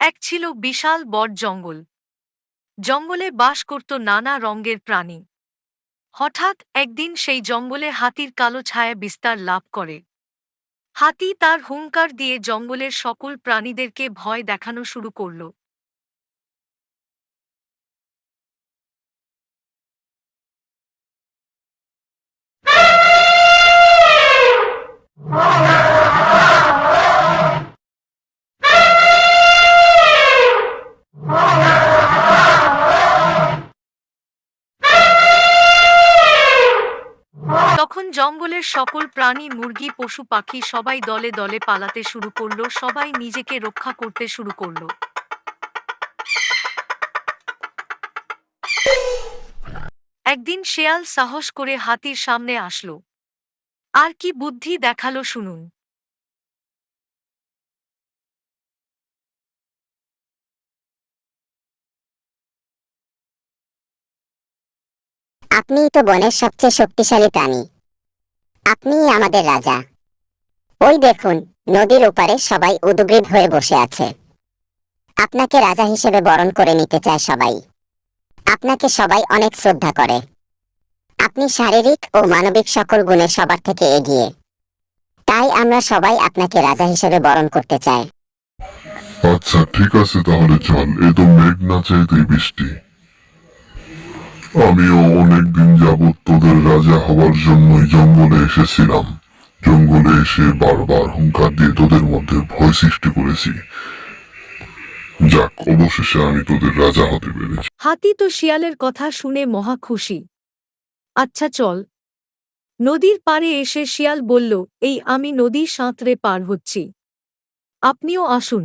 এক ছিল বিশাল বট জঙ্গল। জঙ্গলে বাস করত নানা রঙের প্রাণী। হঠাৎ একদিন সেই জঙ্গলে হাতির কালো ছায়া বিস্তার লাভ করে। হাতি তার হুঙ্কার দিয়ে জঙ্গলের সকল প্রাণীদেরকে ভয় দেখানো শুরু করল। তখন জঙ্গলের সকল প্রাণী, মুরগি, পশু পাখি সবাই দলে দলে পালাতে শুরু করল, সবাই নিজেকে রক্ষা করতে শুরু করল। একদিন শেয়াল সাহস করে হাতির সামনে আসলো। আর কি বুদ্ধি দেখালো শুনুন। আপনিই তো বনের সবচেয়ে শক্তিশালী প্রাণী। আপনিই আমাদের রাজা। ওই দেখুন, নদীর ওপারে সবাই উদগ্রীব হয়ে বসে আছে। আপনাকে রাজা হিসেবে বরণ করে নিতে চায় সবাই। আপনাকে সবাই অনেক শ্রদ্ধা করে। আপনি শারীরিক ও মানবিক সকল গুণে সবার থেকে এগিয়ে। তাই আমরা সবাই আপনাকে রাজা হিসেবে বরণ করতে চাই। আচ্ছা ঠিক আছে, তাহলে চল। এ তো মেঘ না চাইতেই বৃষ্টি। আমিও অনেকদিন যাবৎ তোদের রাজা হওয়ার জন্যই জঙ্গলে এসেছিলাম। জঙ্গলে এসে বারবার হুঙ্কার দিয়ে তোদের মধ্যে ভয় সৃষ্টি করেছি। যাক, অবশেষে আমি তোদের রাজা হতে পেরেছি। হাতি তো শিয়ালের কথা শুনে মহা খুশি। আচ্ছা চল। নদীর পাড়ে এসে শিয়াল বলল, এই আমি নদী সাঁতরে পার হচ্ছি, আপনিও আসুন।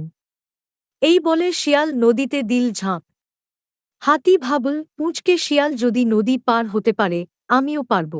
এই বলে শিয়াল নদীতে দিল ঝাঁপ। হাতি ভাবল, পুঁচকে শিয়াল যদি নদী পার হতে পারে, আমিও পারব।